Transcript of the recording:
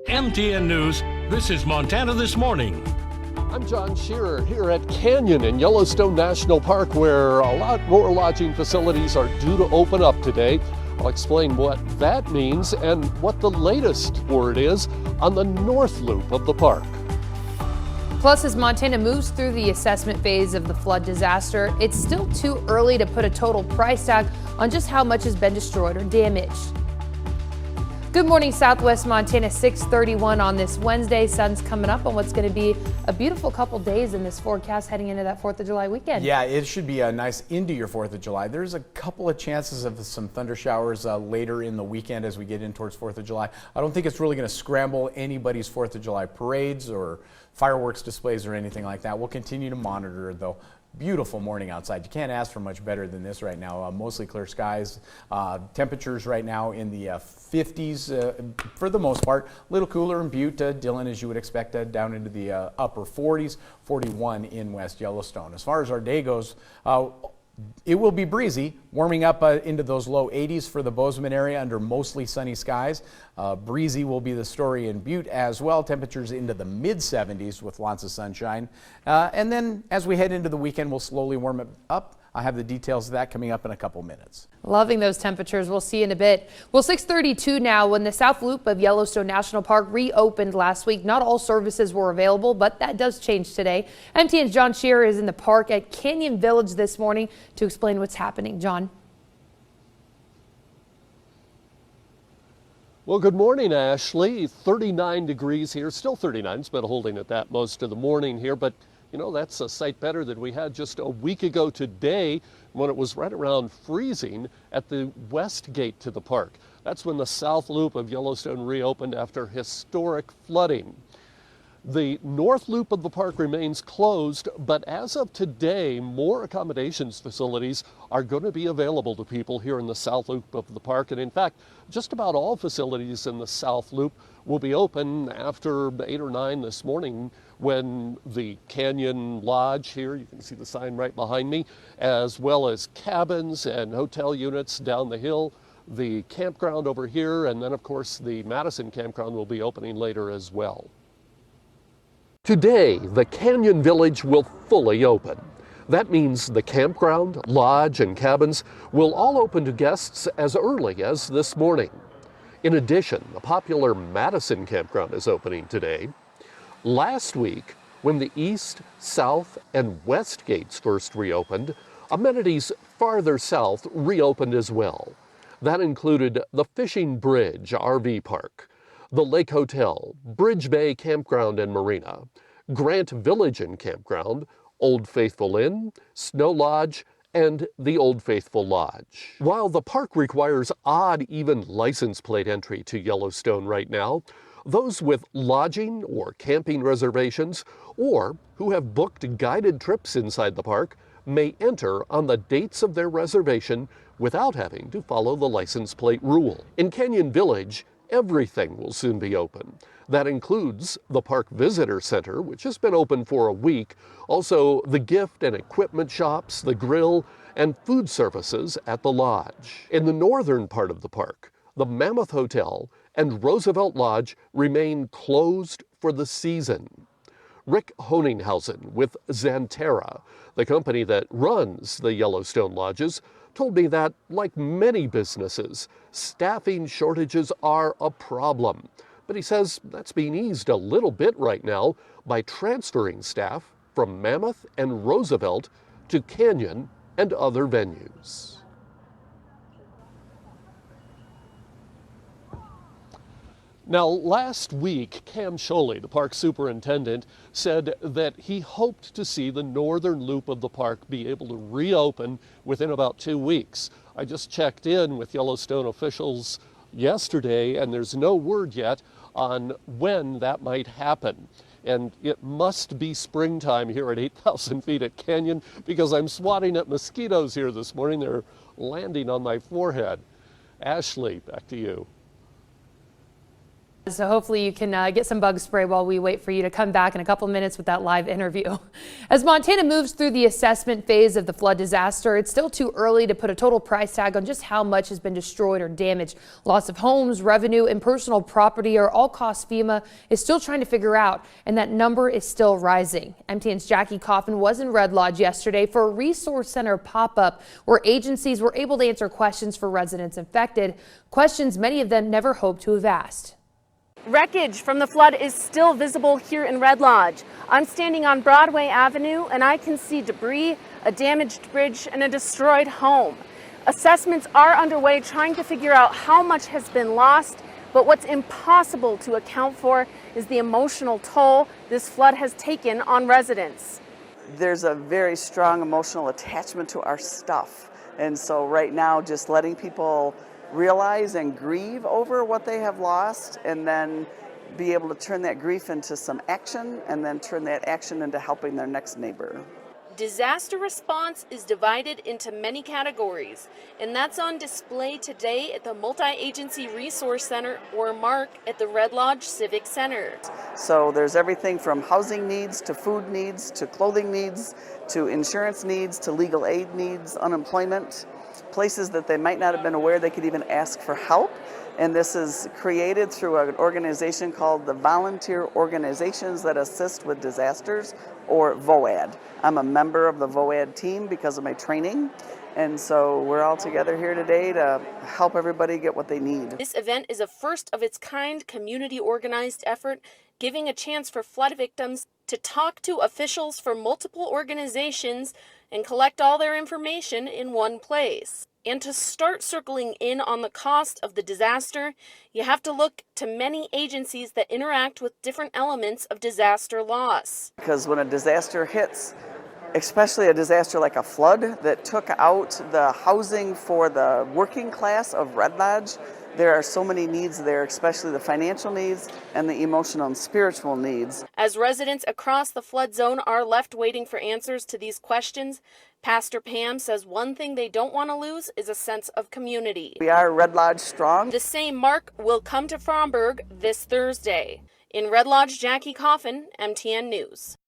MTN News, this is Montana This Morning. I'm John Shearer here at Canyon in Yellowstone National Park, where a lot more lodging facilities are due to open up today. I'll explain what that means and what the latest word is on the north loop of the park. Plus, as Montana moves through the assessment phase of the flood disaster, it's still too early to put a total price tag on just how much has been destroyed or damaged. Good morning, Southwest Montana, 6:31 on this Wednesday. Sun's coming up on what's going to be a beautiful couple days in this forecast heading into that 4th of July weekend. Yeah, it should be a nice into your 4th of July. There's a couple of chances of some thunder showers later in the weekend as we get in towards 4th of July. I don't think it's really going to scramble anybody's 4th of July parades or fireworks displays or anything like that. We'll continue to monitor it, though. Beautiful morning outside. You can't ask for much better than this right now. Mostly clear skies. Temperatures right now in the 50s for the most part. A little cooler in Butte, Dillon, as you would expect, down into the upper 40s, 41 in West Yellowstone. As far as our day goes, it will be breezy, warming up into those low 80s for the Bozeman area under mostly sunny skies. Breezy will be the story in Butte as well. Temperatures into the mid 70s with lots of sunshine. And then as we head into the weekend, we'll slowly warm it up. I have the details of that coming up in a couple minutes. Loving those temperatures. We'll see in a bit. Well, 6:32 now. When the South Loop of Yellowstone National Park reopened last week, not all services were available, but that does change today. MTN's John Shearer is in the park at Canyon Village this morning to explain what's happening. John. Well, good morning, Ashley. 39 degrees here, still 39. It's been holding at that most of the morning here, but you know, that's a sight better than we had just a week ago today when it was right around freezing at the west gate to the park. That's when the South Loop of Yellowstone reopened after historic flooding. The north loop of the park remains closed, but as of today, more accommodations facilities are going to be available to people here in the south loop of the park. And in fact, just about all facilities in the south loop will be open after 8 or 9 this morning, when the Canyon Lodge here, you can see the sign right behind me, as well as cabins and hotel units down the hill, the campground over here, and then of course the Madison campground will be opening later as well. Today, the Canyon Village will fully open. That means the campground, lodge, and cabins will all open to guests as early as this morning. In addition, the popular Madison campground is opening today. Last week, when the east, south, and west gates first reopened, amenities farther south reopened as well. That included the Fishing Bridge RV Park, the Lake Hotel, Bridge Bay Campground and Marina, Grant Village and Campground, Old Faithful Inn, Snow Lodge, and the Old Faithful Lodge. While the park requires odd even license plate entry to Yellowstone right now, those with lodging or camping reservations, or who have booked guided trips inside the park, may enter on the dates of their reservation without having to follow the license plate rule. In Canyon Village, everything will soon be open. That includes the Park Visitor Center, which has been open for a week, also the gift and equipment shops, the grill, and food services at the lodge. In the northern part of the park, the Mammoth Hotel and Roosevelt Lodge remain closed for the season. Rick Honinghausen with Xanterra, the company that runs the Yellowstone lodges, told me that, like many businesses, staffing shortages are a problem. But he says that's being eased a little bit right now by transferring staff from Mammoth and Roosevelt to Canyon and other venues. Now, last week, Cam Sholey, the park superintendent, said that he hoped to see the northern loop of the park be able to reopen within about 2 weeks. I just checked in with Yellowstone officials yesterday, and there's no word yet on when that might happen. And it must be springtime here at 8,000 feet at Canyon, because I'm swatting at mosquitoes here this morning. They're landing on my forehead. Ashley, back to you. So hopefully you can get some bug spray while we wait for you to come back in a couple minutes with that live interview. As Montana moves through the assessment phase of the flood disaster, it's still too early to put a total price tag on just how much has been destroyed or damaged. Loss of homes, revenue, and personal property are all costs FEMA is still trying to figure out, and that number is still rising. MTN's Jackie Coffin was in Red Lodge yesterday for a resource center pop-up where agencies were able to answer questions for residents affected, questions many of them never hoped to have asked. Wreckage from the flood is still visible here in Red Lodge. I'm standing on Broadway Avenue and I can see debris, a damaged bridge, and a destroyed home. Assessments are underway trying to figure out how much has been lost, but what's impossible to account for is the emotional toll this flood has taken on residents. There's a very strong emotional attachment to our stuff, and so right now just letting people realize and grieve over what they have lost, and then be able to turn that grief into some action, and then turn that action into helping their next neighbor. Disaster response is divided into many categories, and that's on display today at the Multi-Agency Resource Center, or MARC, at the Red Lodge Civic Center. So there's everything from housing needs to food needs to clothing needs to insurance needs to legal aid needs, unemployment, places that they might not have been aware they could even ask for help. And this is created through an organization called the Volunteer Organizations That Assist with Disasters, or VOAD. I'm a member of the VOAD team because of my training, and so we're all together here today to help everybody get what they need. This event is a first of its kind community organized effort, giving a chance for flood victims to talk to officials for multiple organizations and collect all their information in one place. And to start circling in on the cost of the disaster, you have to look to many agencies that interact with different elements of disaster loss. Because when a disaster hits, especially a disaster like a flood that took out the housing for the working class of Red Lodge, there are so many needs there, especially the financial needs and the emotional and spiritual needs. As residents across the flood zone are left waiting for answers to these questions, Pastor Pam says one thing they don't want to lose is a sense of community. We are Red Lodge strong. The same MARC will come to Fromberg this Thursday. In Red Lodge, Jackie Coffin, MTN News.